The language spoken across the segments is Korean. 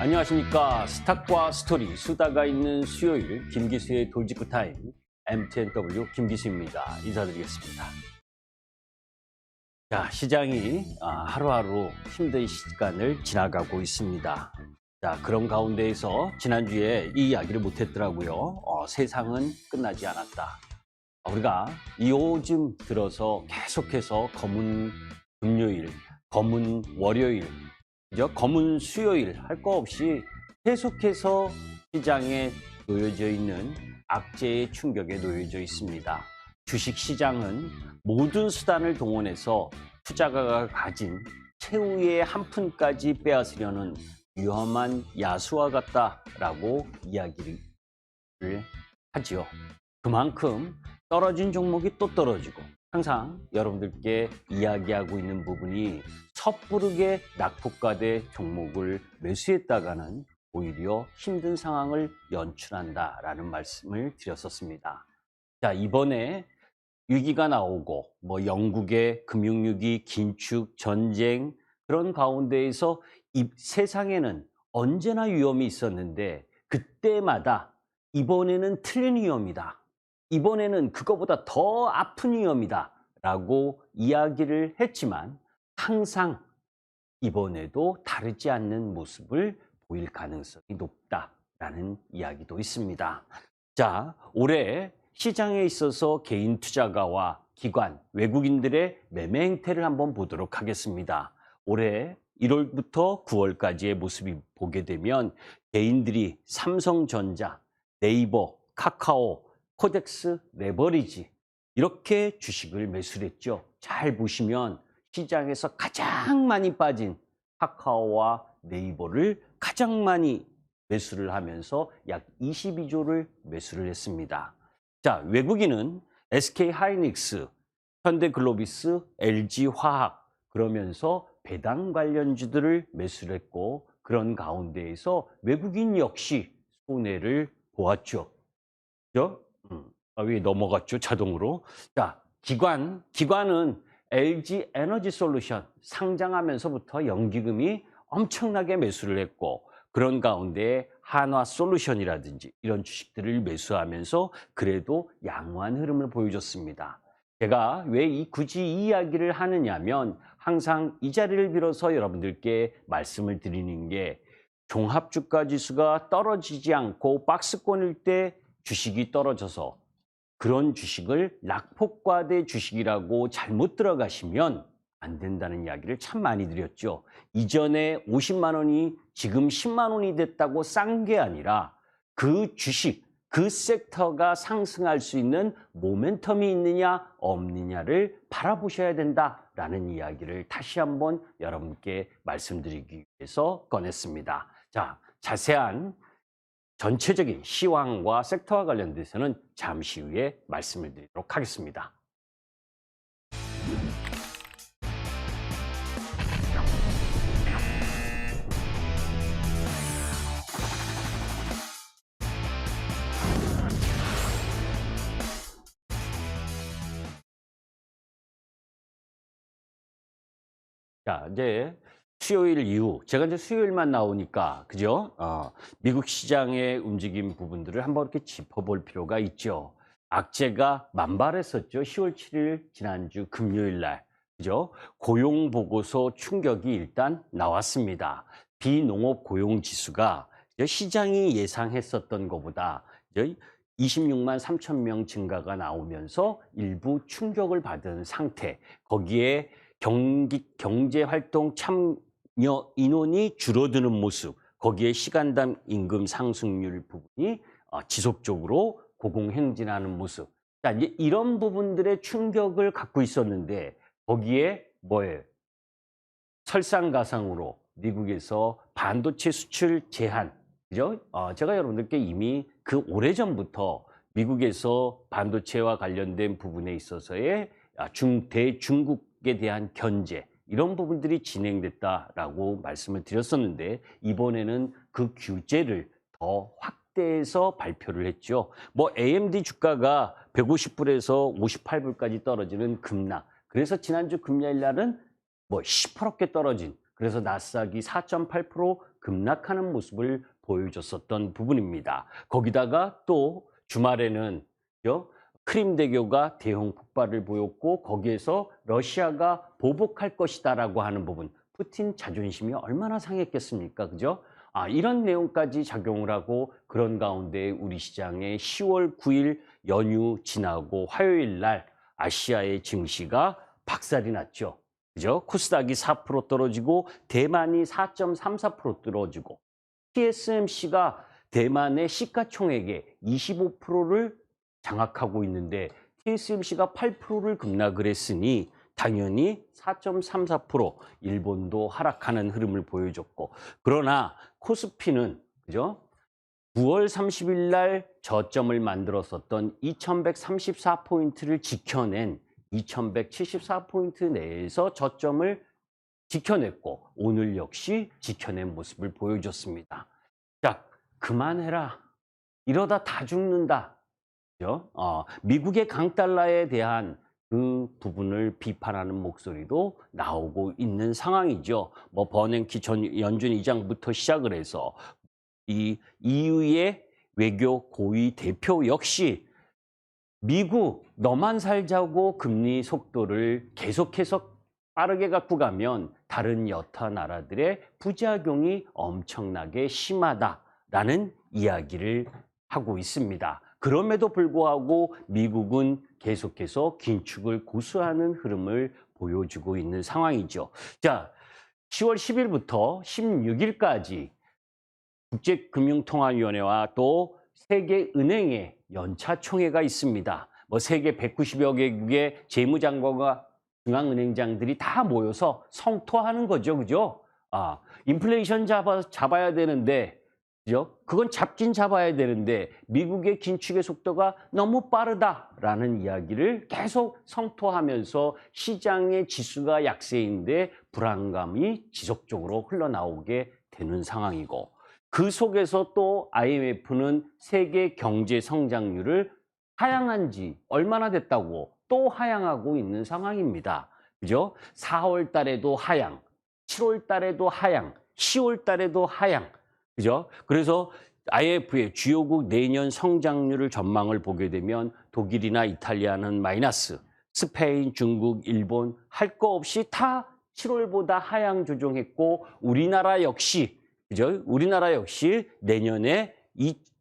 안녕하십니까. 스탁과 스토리, 수다가 있는 수요일 김기수의 돌직구 타임, MTNW 김기수입니다. 인사드리겠습니다. 자, 시장이 하루하루 힘든 시간을 지나가고 있습니다. 자, 그런 가운데에서 지난주에 이 이야기를 못했더라고요. 세상은 끝나지 않았다. 우리가 요즘 들어서 계속해서 검은 금요일, 검은 월요일, 그죠? 검은 수요일 할 거 없이 계속해서 시장에 놓여져 있는 악재의 충격에 놓여져 있습니다. 주식 시장은 모든 수단을 동원해서 투자가가 가진 최후의 한 푼까지 빼앗으려는 위험한 야수와 같다라고 이야기를 하지요. 그만큼 떨어진 종목이 또 떨어지고 항상 여러분들께 이야기하고 있는 부분이 섣부르게 낙폭과대 종목을 매수했다가는 오히려 힘든 상황을 연출한다라는 말씀을 드렸었습니다. 자, 이번에 위기가 나오고 영국의 금융위기, 긴축, 전쟁 그런 가운데에서 이 세상에는 언제나 위험이 있었는데 그때마다 이번에는 틀린 위험이다. 이번에는 그거보다 더 아픈 위험이다 라고 이야기를 했지만 항상 이번에도 다르지 않는 모습을 보일 가능성이 높다라는 이야기도 있습니다. 자, 올해 시장에 있어서 개인 투자가와 기관, 외국인들의 매매 행태를 한번 보도록 하겠습니다. 올해 1월부터 9월까지의 모습이 보게 되면 개인들이 삼성전자, 네이버, 카카오, 코덱스, 레버리지 이렇게 주식을 매수를 했죠. 잘 보시면 시장에서 가장 많이 빠진 카카오와 네이버를 가장 많이 매수를 하면서 약 22조를 매수를 했습니다. 자, 외국인은 SK하이닉스, 현대글로비스, LG화학 그러면서 배당 관련주들을 매수를 했고 그런 가운데에서 외국인 역시 손해를 보았죠. 그죠? 왜 넘어갔죠? 자동으로. 자, 기관은 LG 에너지 솔루션 상장하면서부터 연기금이 엄청나게 매수를 했고 그런 가운데 한화 솔루션이라든지 이런 주식들을 매수하면서 그래도 양호한 흐름을 보여줬습니다. 제가 왜 굳이 이 이야기를 하느냐면 항상 이 자리를 빌어서 여러분들께 말씀을 드리는 게 종합주가 지수가 떨어지지 않고 박스권일 때 주식이 떨어져서 그런 주식을 낙폭과대 주식이라고 잘못 들어가시면 안 된다는 이야기를 참 많이 드렸죠. 이전에 50만 원이 지금 10만 원이 됐다고 싼 게 아니라 그 주식, 그 섹터가 상승할 수 있는 모멘텀이 있느냐 없느냐를 바라보셔야 된다라는 이야기를 다시 한번 여러분께 말씀드리기 위해서 꺼냈습니다. 자, 자세한 전체적인 시황과 섹터와 관련돼서는 잠시 후에 말씀을 드리도록 하겠습니다. 자, 이제 수요일 이후, 제가 이제 수요일만 나오니까, 그죠? 미국 시장의 움직임 부분들을 한번 이렇게 짚어볼 필요가 있죠. 악재가 만발했었죠. 10월 7일 지난주 금요일 날, 그죠? 고용 보고서 충격이 일단 나왔습니다. 비농업 고용 지수가 시장이 예상했었던 것보다 26만 3천 명 증가가 나오면서 일부 충격을 받은 상태, 거기에 경제활동 참여 인원이 줄어드는 모습, 거기에 시간당 임금 상승률 부분이 지속적으로 고공행진하는 모습. 자, 이제 이런 부분들의 충격을 갖고 있었는데 거기에 뭐예요? 설상가상으로 미국에서 반도체 수출 제한, 그죠? 제가 여러분들께 이미 그 오래전부터 미국에서 반도체와 관련된 부분에 있어서의 대중국에 대한 견제 이런 부분들이 진행됐다라고 말씀을 드렸었는데 이번에는 그 규제를 더 확대해서 발표를 했죠. AMD 주가가 150불에서 58불까지 떨어지는 급락. 그래서 지난주 금요일 날은 시퍼렇게 떨어진 그래서 나스닥이 4.8% 급락하는 모습을 보여줬었던 부분입니다. 거기다가 또 주말에는 크림 대교가 대형 폭발을 보였고 거기에서 러시아가 보복할 것이다라고 하는 부분, 푸틴 자존심이 얼마나 상했겠습니까? 그죠? 이런 내용까지 작용을 하고 그런 가운데 우리 시장의 10월 9일 연휴 지나고 화요일 날 아시아의 증시가 박살이 났죠. 그죠? 코스닥이 4% 떨어지고 대만이 4.34% 떨어지고 TSMC가 대만의 시가총액의 25%를 장악하고 있는데 TSMC가 8%를 급락을 했으니 당연히 4.34% 일본도 하락하는 흐름을 보여줬고, 그러나 코스피는 그죠? 9월 30일 날 저점을 만들었었던 2134포인트를 지켜낸 2174포인트 내에서 저점을 지켜냈고 오늘 역시 지켜낸 모습을 보여줬습니다. 자, 그만해라. 이러다 다 죽는다. 그죠? 미국의 강달러에 대한 그 부분을 비판하는 목소리도 나오고 있는 상황이죠. 뭐 버냉키 전 연준 의장부터 시작을 해서 이 EU의 외교 고위 대표 역시 미국 너만 살자고 금리 속도를 계속해서 빠르게 갖고 가면 다른 여타 나라들의 부작용이 엄청나게 심하다라는 이야기를 하고 있습니다. 그럼에도 불구하고 미국은 계속해서 긴축을 고수하는 흐름을 보여주고 있는 상황이죠. 자, 10월 10일부터 16일까지 국제금융통화위원회와 또 세계은행의 연차 총회가 있습니다. 뭐 세계 190여 개국의 재무장관과 중앙은행장들이 다 모여서 성토하는 거죠, 그죠? 인플레이션 잡아야 되는데, 그죠? 그건 잡긴 잡아야 되는데 미국의 긴축의 속도가 너무 빠르다라는 이야기를 계속 성토하면서 시장의 지수가 약세인데 불안감이 지속적으로 흘러나오게 되는 상황이고, 그 속에서 또 IMF는 세계 경제 성장률을 하향한 지 얼마나 됐다고 또 하향하고 있는 상황입니다. 그죠? 4월 달에도 하향, 7월 달에도 하향, 10월 달에도 하향. 그죠? 그래서 IMF의 주요국 내년 성장률을 전망을 보게 되면 독일이나 이탈리아는 마이너스, 스페인, 중국, 일본 할 거 없이 다 7월보다 하향 조정했고 우리나라 역시 그죠? 우리나라 역시 내년에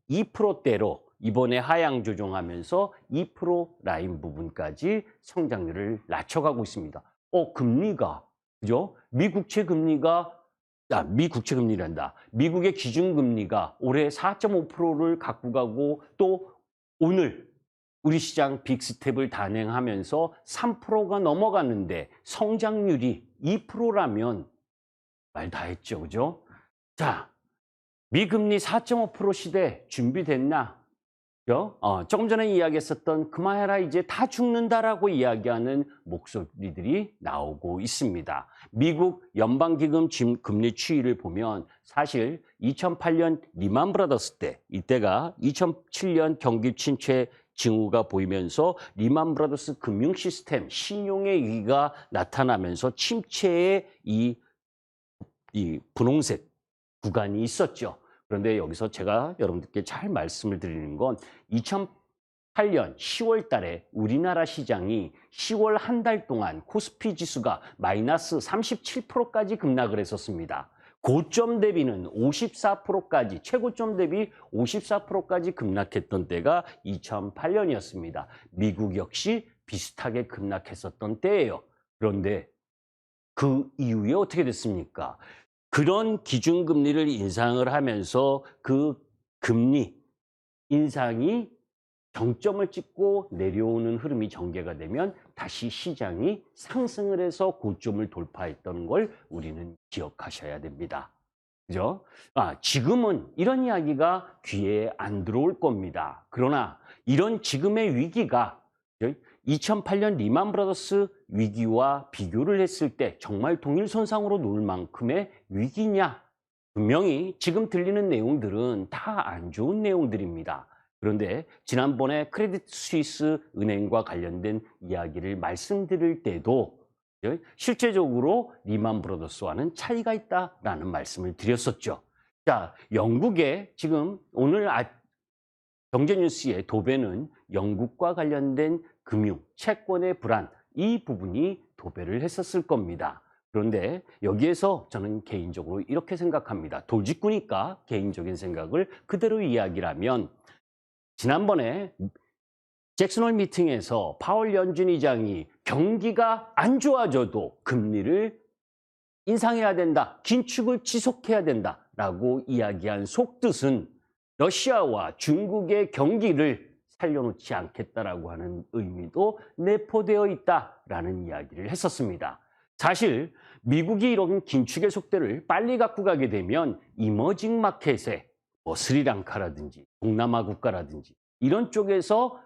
2%대로 이번에 하향 조정하면서 2% 라인 부분까지 성장률을 낮춰가고 있습니다. 금리가 그죠? 미국채금리란다. 미국의 기준금리가 올해 4.5%를 갖고 가고 또 오늘 우리 시장 빅스텝을 단행하면서 3%가 넘어갔는데 성장률이 2%라면 말 다 했죠, 그죠? 자, 미금리 4.5% 시대 준비됐나? 그죠? 조금 전에 이야기했었던 그만해라 이제 다 죽는다라고 이야기하는 목소리들이 나오고 있습니다. 미국 연방기금 금리 추이를 보면 사실 2008년 리만 브라더스 때 이때가 2007년 경기 침체 징후가 보이면서 리만 브라더스 금융 시스템 신용의 위기가 나타나면서 침체의 이 분홍색 구간이 있었죠. 그런데 여기서 제가 여러분들께 잘 말씀을 드리는 건 2008년 10월 달에 우리나라 시장이 10월 한 달 동안 코스피 지수가 마이너스 37%까지 급락을 했었습니다. 고점 대비는 54%까지, 최고점 대비 54%까지 급락했던 때가 2008년이었습니다. 미국 역시 비슷하게 급락했었던 때예요. 그런데 그 이후에 어떻게 됐습니까? 그런 기준금리를 인상을 하면서 그 금리 인상이 정점을 찍고 내려오는 흐름이 전개가 되면 다시 시장이 상승을 해서 고점을 돌파했던 걸 우리는 기억하셔야 됩니다. 그죠? 지금은 이런 이야기가 귀에 안 들어올 겁니다. 그러나 이런 지금의 위기가 2008년 리만 브라더스 위기와 비교를 했을 때 정말 동일선상으로 놓을 만큼의 위기냐? 분명히 지금 들리는 내용들은 다 안 좋은 내용들입니다. 그런데 지난번에 크레딧 스위스 은행과 관련된 이야기를 말씀드릴 때도 실제적으로 리만 브로더스와는 차이가 있다라는 말씀을 드렸었죠. 자, 영국의 지금 오늘 경제뉴스의 도배는 영국과 관련된 금융, 채권의 불안, 이 부분이 도배를 했었을 겁니다. 그런데 여기에서 저는 개인적으로 이렇게 생각합니다. 돌직구니까 개인적인 생각을 그대로 이야기를 하면, 지난번에 잭슨홀 미팅에서 파월 연준 의장이 경기가 안 좋아져도 금리를 인상해야 된다, 긴축을 지속해야 된다라고 이야기한 속뜻은 러시아와 중국의 경기를 살려놓지 않겠다라고 하는 의미도 내포되어 있다라는 이야기를 했었습니다. 사실 미국이 이런 긴축의 속도를 빨리 갖고 가게 되면 이머징 마켓에 스리랑카라든지 동남아 국가라든지 이런 쪽에서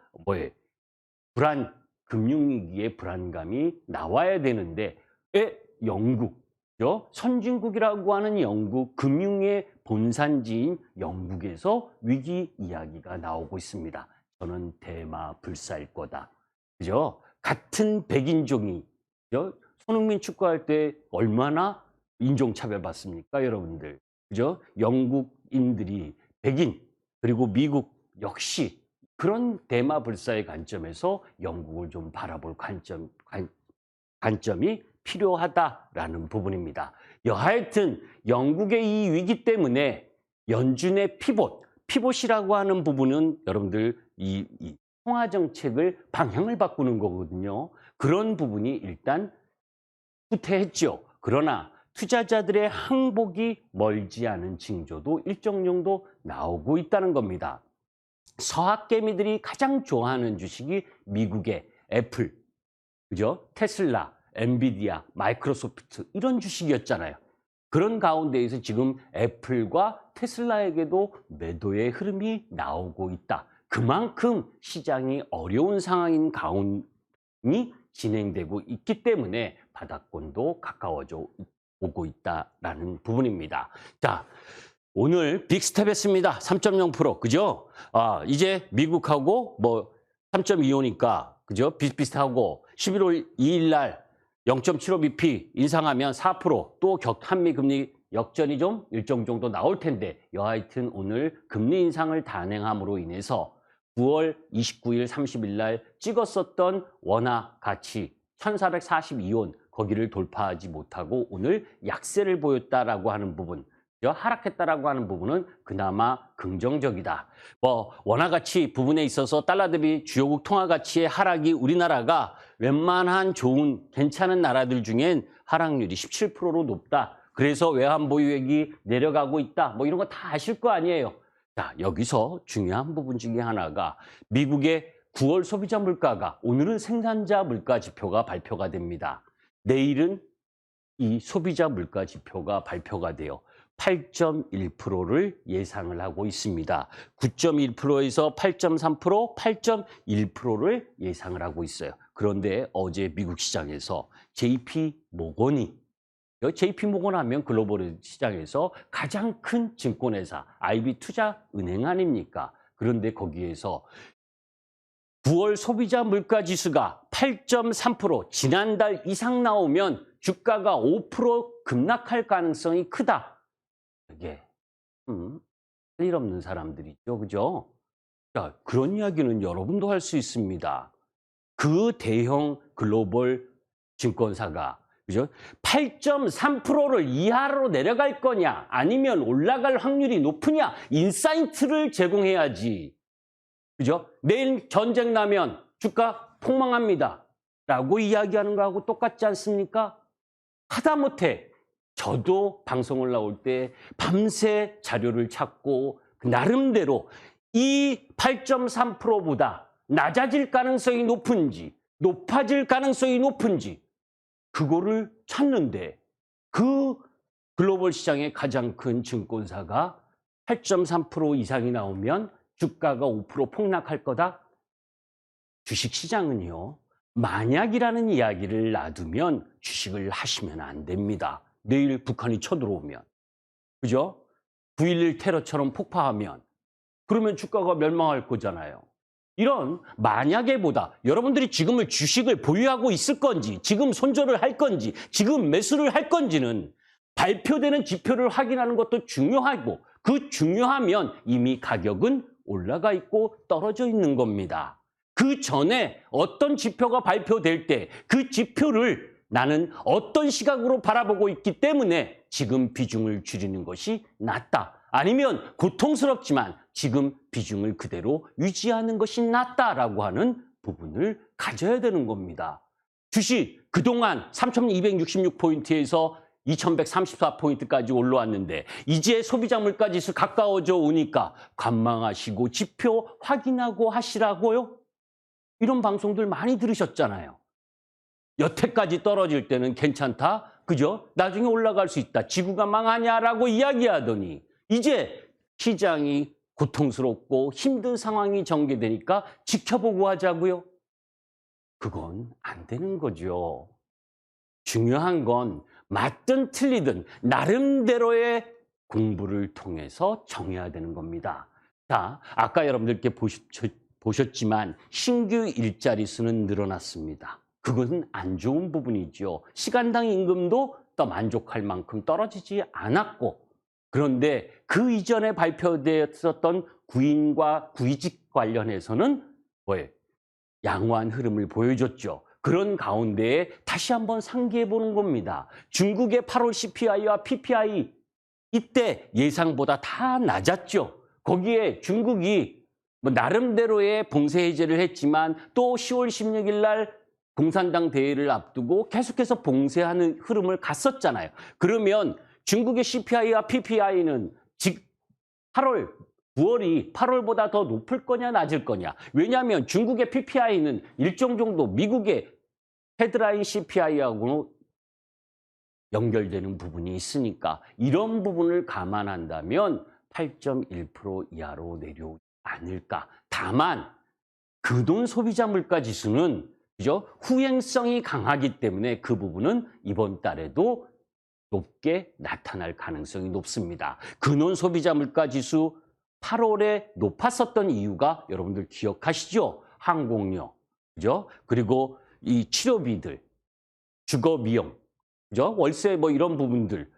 금융위기의 불안감이 나와야 되는데, 영국, 선진국이라고 하는 영국, 금융의 본산지인 영국에서 위기 이야기가 나오고 있습니다. 저는 대마불사일 거다. 그죠? 같은 백인종이, 손흥민 축구할 때 얼마나 인종차별 받습니까, 여러분들? 그죠? 영국인들이 백인, 그리고 미국 역시 그런 대마불사의 관점에서 영국을 좀 바라볼 관점이 필요하다라는 부분입니다. 여하튼 영국의 이 위기 때문에 연준의 피봇이라고 하는 부분은 여러분들 이 통화 정책을 방향을 바꾸는 거거든요. 그런 부분이 일단 후퇴했죠. 그러나 투자자들의 항복이 멀지 않은 징조도 일정 정도 나오고 있다는 겁니다. 서학개미들이 가장 좋아하는 주식이 미국의 애플, 그죠? 테슬라, 엔비디아, 마이크로소프트 이런 주식이었잖아요. 그런 가운데에서 지금 애플과 테슬라에게도 매도의 흐름이 나오고 있다. 그만큼 시장이 어려운 상황인 가운이 진행되고 있기 때문에 바닥권도 가까워져 오고 있다라는 부분입니다. 자, 오늘 빅스텝 했습니다. 3.0%, 그죠? 이제 미국하고 3.25니까, 그죠? 비슷비슷하고 11월 2일 날 0.75bp 인상하면 4%, 또 한미 금리 역전이 좀 일정 정도 나올 텐데, 여하튼 오늘 금리 인상을 단행함으로 인해서 9월 29일, 30일 날 찍었었던 원화 가치 1442원, 거기를 돌파하지 못하고 오늘 약세를 보였다라고 하는 부분, 하락했다라고 하는 부분은 그나마 긍정적이다. 원화 가치 부분에 있어서 달러 대비 주요국 통화 가치의 하락이 우리나라가 웬만한 좋은 괜찮은 나라들 중엔 하락률이 17%로 높다. 그래서 외환 보유액이 내려가고 있다. 이런 거 다 아실 거 아니에요. 자, 여기서 중요한 부분 중에 하나가 미국의 9월 소비자 물가가, 오늘은 생산자 물가 지표가 발표가 됩니다. 내일은 이 소비자 물가 지표가 발표가 돼요. 8.1%를 예상을 하고 있습니다. 9.1%에서 8.3%, 8.1%를 예상을 하고 있어요. 그런데 어제 미국 시장에서 JP모건이, JP모건 하면 글로벌 시장에서 가장 큰 증권회사, IB투자은행 아닙니까? 그런데 거기에서 9월 소비자 물가 지수가 8.3%, 지난달 이상 나오면 주가가 5% 급락할 가능성이 크다. 이게 할 일 없는 사람들이죠, 그죠? 자, 그런 이야기는 여러분도 할 수 있습니다. 그 대형 글로벌 증권사가, 그죠? 8.3%를 이하로 내려갈 거냐, 아니면 올라갈 확률이 높으냐, 인사이트를 제공해야지. 그죠? 내일 전쟁 나면 주가 폭망합니다. 라고 이야기하는 거하고 똑같지 않습니까? 하다못해 저도 방송을 나올 때 밤새 자료를 찾고 나름대로 이 8.3%보다 낮아질 가능성이 높은지, 높아질 가능성이 높은지, 그거를 찾는데, 그 글로벌 시장의 가장 큰 증권사가 8.3% 이상이 나오면 주가가 5% 폭락할 거다? 주식시장은요, 만약이라는 이야기를 놔두면 주식을 하시면 안 됩니다. 내일 북한이 쳐들어오면, 그죠? 9.11 테러처럼 폭파하면, 그러면 주가가 멸망할 거잖아요. 이런 만약에보다 여러분들이 지금을 주식을 보유하고 있을 건지, 지금 손절을 할 건지, 지금 매수를 할 건지는 발표되는 지표를 확인하는 것도 중요하고, 그 중요하면 이미 가격은 올라가 있고 떨어져 있는 겁니다. 그 전에 어떤 지표가 발표될 때 그 지표를 나는 어떤 시각으로 바라보고 있기 때문에 지금 비중을 줄이는 것이 낫다. 아니면 고통스럽지만 지금 비중을 그대로 유지하는 것이 낫다라고 하는 부분을 가져야 되는 겁니다. 주식 그동안 3,266포인트에서 2,134포인트까지 올라왔는데 이제 소비자 물가지수 가까워져 오니까 관망하시고 지표 확인하고 하시라고요? 이런 방송들 많이 들으셨잖아요. 여태까지 떨어질 때는 괜찮다. 그죠? 나중에 올라갈 수 있다. 지구가 망하냐라고 이야기하더니 이제 시장이 고통스럽고 힘든 상황이 전개되니까 지켜보고 하자고요? 그건 안 되는 거죠. 중요한 건 맞든 틀리든 나름대로의 공부를 통해서 정해야 되는 겁니다. 자, 아까 여러분들께 보셨지만 신규 일자리 수는 늘어났습니다. 그것은 안 좋은 부분이죠. 시간당 임금도 더 만족할 만큼 떨어지지 않았고, 그런데 그 이전에 발표되었던 구인과 구이직 관련해서는 뭐예요? 양호한 흐름을 보여줬죠. 그런 가운데에 다시 한번 상기해 보는 겁니다. 중국의 8월 CPI와 PPI 이때 예상보다 다 낮았죠. 거기에 중국이 뭐 나름대로의 봉쇄 해제를 했지만 또 10월 16일 날 공산당 대회를 앞두고 계속해서 봉쇄하는 흐름을 갔었잖아요. 그러면 중국의 CPI와 PPI는 8월, 9월이 8월보다 더 높을 거냐 낮을 거냐. 왜냐하면 중국의 PPI는 일정 정도 미국의 헤드라인 CPI하고 연결되는 부분이 있으니까 이런 부분을 감안한다면 8.1% 이하로 내려오지 않을까. 다만 근원 소비자 물가 지수는 그죠? 후행성이 강하기 때문에 그 부분은 이번 달에도 높게 나타날 가능성이 높습니다. 근원 소비자 물가 지수 8월에 높았었던 이유가 여러분들 기억하시죠? 항공료, 그죠? 그리고 이 치료비들, 주거 비용, 그죠? 월세 뭐 이런 부분들.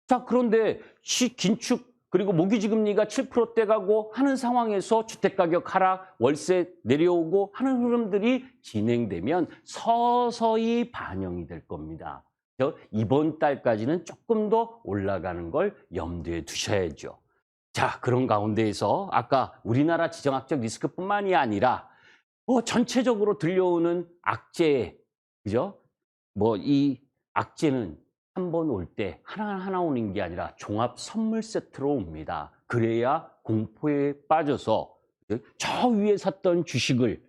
자, 그런데 긴축 그리고 모기지금리가 7%대 가고 하는 상황에서 주택가격 하락, 월세 내려오고 하는 흐름들이 진행되면 서서히 반영이 될 겁니다. 이번 달까지는 조금 더 올라가는 걸 염두에 두셔야죠. 자, 그런 가운데에서 아까 우리나라 지정학적 리스크뿐만이 아니라 전체적으로 들려오는 악재, 그죠? 이 악재는 한 번 올 때 하나하나 오는 게 아니라 종합 선물 세트로 옵니다. 그래야 공포에 빠져서 저 위에 샀던 주식을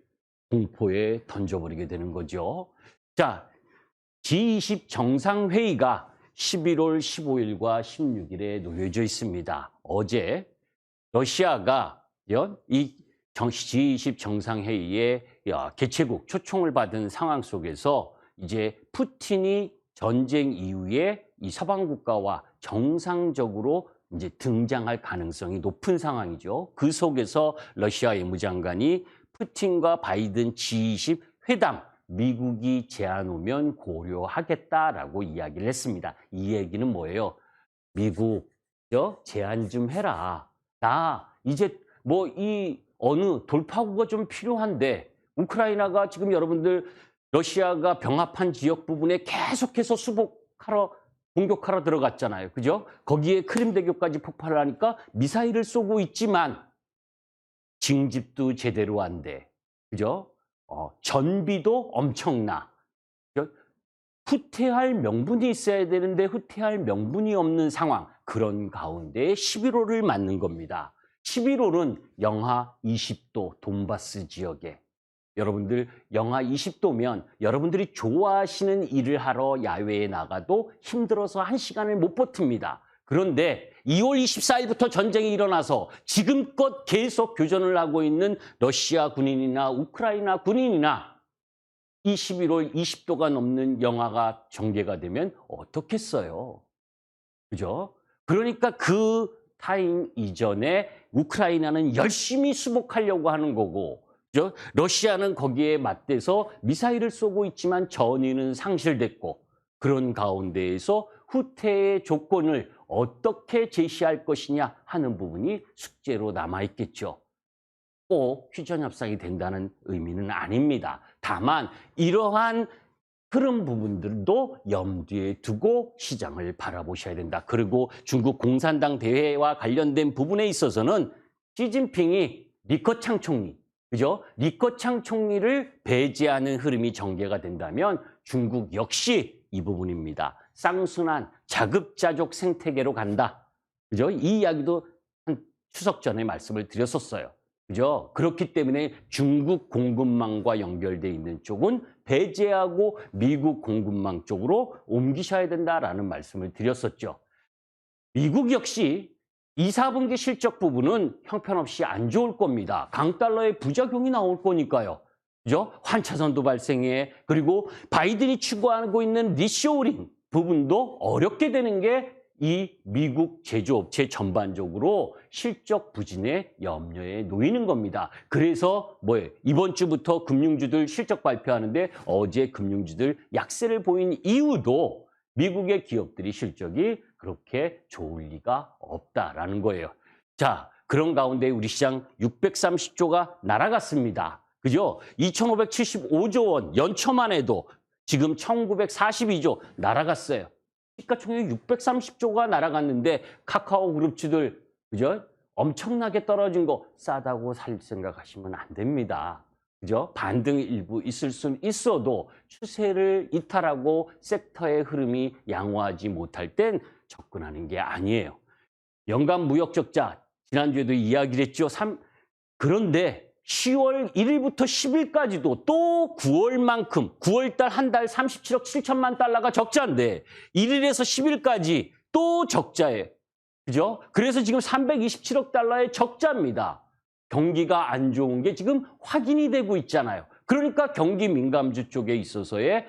공포에 던져버리게 되는 거죠. 자, G20 정상회의가 11월 15일과 16일에 놓여져 있습니다. 어제 러시아가 이 G20 정상회의에 개최국 초청을 받은 상황 속에서 이제 푸틴이 전쟁 이후에 이 서방 국가와 정상적으로 이제 등장할 가능성이 높은 상황이죠. 그 속에서 러시아 외무장관이 푸틴과 바이든 G20 회담 미국이 제안 오면 고려하겠다라고 이야기를 했습니다. 이 얘기는 뭐예요? 미국 제안 좀 해라. 나 이제 이 어느 돌파구가 좀 필요한데 우크라이나가 지금 여러분들 러시아가 병합한 지역 부분에 계속해서 공격하러 들어갔잖아요. 그죠? 거기에 크림대교까지 폭발을 하니까 미사일을 쏘고 있지만 징집도 제대로 안 돼. 그죠? 전비도 엄청나. 후퇴할 명분이 있어야 되는데 후퇴할 명분이 없는 상황. 그런 가운데 11월을 맞는 겁니다. 11월은 영하 20도 돈바스 지역에 여러분들 영하 20도면 여러분들이 좋아하시는 일을 하러 야외에 나가도 힘들어서 1시간을 못 버팁니다. 그런데 2월 24일부터 전쟁이 일어나서 지금껏 계속 교전을 하고 있는 러시아 군인이나 우크라이나 군인이나 이 11월 20도가 넘는 영하가 전개가 되면 어떻겠어요? 그죠? 그러니까 그 타임 이전에 우크라이나는 열심히 수복하려고 하는 거고 그죠? 러시아는 거기에 맞대서 미사일을 쏘고 있지만 전위는 상실됐고 그런 가운데에서 후퇴의 조건을 어떻게 제시할 것이냐 하는 부분이 숙제로 남아있겠죠. 꼭 휴전협상이 된다는 의미는 아닙니다. 다만 이러한 그런 부분들도 염두에 두고 시장을 바라보셔야 된다. 그리고 중국 공산당 대회와 관련된 부분에 있어서는 시진핑이 리커창 총리, 그죠? 리커창 총리를 배제하는 흐름이 전개가 된다면 중국 역시 이 부분입니다. 쌍순환, 자급자족 생태계로 간다. 그죠? 이 이야기도 한 추석 전에 말씀을 드렸었어요. 그죠? 그렇기 때문에 중국 공급망과 연결돼 있는 쪽은 배제하고 미국 공급망 쪽으로 옮기셔야 된다라는 말씀을 드렸었죠. 미국 역시 2, 4분기 실적 부분은 형편없이 안 좋을 겁니다. 강달러의 부작용이 나올 거니까요. 그죠? 환차선도 발생해. 그리고 바이든이 추구하고 있는 리쇼어링 부분도 어렵게 되는 게 이 미국 제조업체 전반적으로 실적 부진의 염려에 놓이는 겁니다. 그래서 뭐예요? 이번 주부터 금융주들 실적 발표하는데 어제 금융주들 약세를 보인 이유도 미국의 기업들이 실적이 그렇게 좋을 리가 없다라는 거예요. 자, 그런 가운데 우리 시장 630조가 날아갔습니다. 그죠? 2,575조 원 연초만 해도 지금 1,942조 날아갔어요. 시가총액 630조가 날아갔는데 카카오 그룹주들 그죠? 엄청나게 떨어진 거 싸다고 살 생각하시면 안 됩니다. 그죠? 반등 일부 있을 수는 있어도 추세를 이탈하고 섹터의 흐름이 양호하지 못할 땐 접근하는 게 아니에요. 연간 무역 적자 지난주에도 이야기를 했죠. 그런데 10월 1일부터 10일까지도 또 9월만큼 9월달 한 달 37억 7천만 달러가 적자인데 1일에서 10일까지 또 적자예요. 그죠? 그래서 지금 327억 달러의 적자입니다. 경기가 안 좋은 게 지금 확인이 되고 있잖아요. 그러니까 경기 민감주 쪽에 있어서의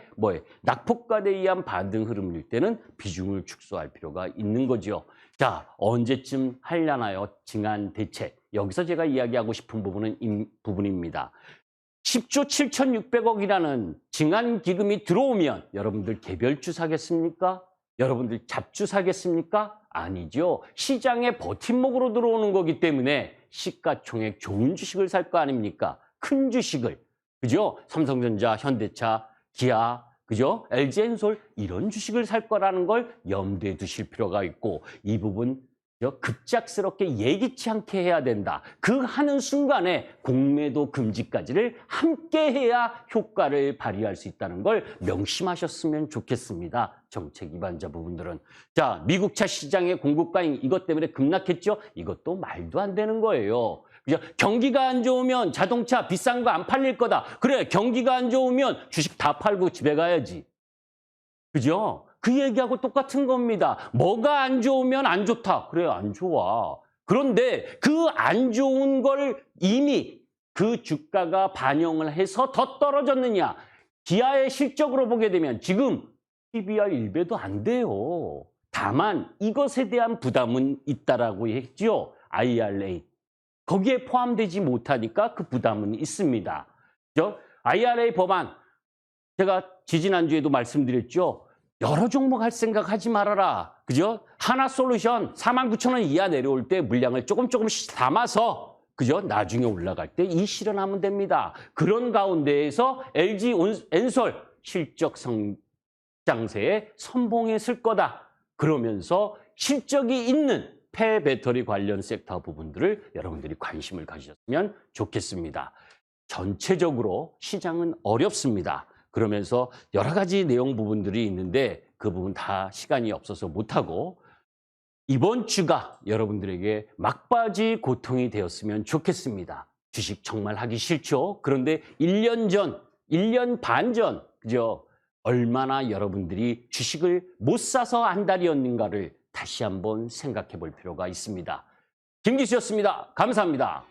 낙폭과대에 의한 반등 흐름일 때는 비중을 축소할 필요가 있는 거죠. 자, 언제쯤 하려나요? 증안 대책. 여기서 제가 이야기하고 싶은 부분은 이 부분입니다. 10조 7,600억이라는 증안 기금이 들어오면 여러분들 개별주 사겠습니까? 여러분들 잡주 사겠습니까? 아니죠. 시장의 버팀목으로 들어오는 거기 때문에 시가총액 좋은 주식을 살 거 아닙니까? 큰 주식을. 그죠? 삼성전자, 현대차, 기아, 그죠? LG엔솔 이런 주식을 살 거라는 걸 염두에 두실 필요가 있고 이 부분 급작스럽게 예기치 않게 해야 된다. 그 하는 순간에 공매도 금지까지를 함께 해야 효과를 발휘할 수 있다는 걸 명심하셨으면 좋겠습니다. 정책 위반자 부분들은. 자, 미국차 시장의 공급 과잉 이것 때문에 급락했죠? 이것도 말도 안 되는 거예요. 그죠? 경기가 안 좋으면 자동차 비싼 거 안 팔릴 거다. 그래, 경기가 안 좋으면 주식 다 팔고 집에 가야지. 그죠? 그 얘기하고 똑같은 겁니다. 뭐가 안 좋으면 안 좋다. 그래, 안 좋아. 그런데 그 안 좋은 걸 이미 그 주가가 반영을 해서 더 떨어졌느냐. 기아의 실적으로 보게 되면 지금 PBR 1배도 안 돼요. 다만 이것에 대한 부담은 있다라고 했죠. IRA. 거기에 포함되지 못하니까 그 부담은 있습니다. 그죠? IRA 법안. 제가 지지난주에도 말씀드렸죠. 여러 종목 할 생각 하지 말아라. 그죠? 하나솔루션 49,000원 이하 내려올 때 물량을 조금씩 담아서 그죠? 나중에 올라갈 때 이 실현하면 됩니다. 그런 가운데에서 LG 엔솔 실적 성장세에 선봉했을 거다. 그러면서 실적이 있는 폐배터리 관련 섹터 부분들을 여러분들이 관심을 가지셨으면 좋겠습니다. 전체적으로 시장은 어렵습니다. 그러면서 여러 가지 내용 부분들이 있는데 그 부분 다 시간이 없어서 못하고 이번 주가 여러분들에게 막바지 고통이 되었으면 좋겠습니다. 주식 정말 하기 싫죠? 그런데 1년 전, 1년 반 전, 그죠? 얼마나 여러분들이 주식을 못 사서 안달이었는가를 다시 한번 생각해 볼 필요가 있습니다. 김기수였습니다. 감사합니다.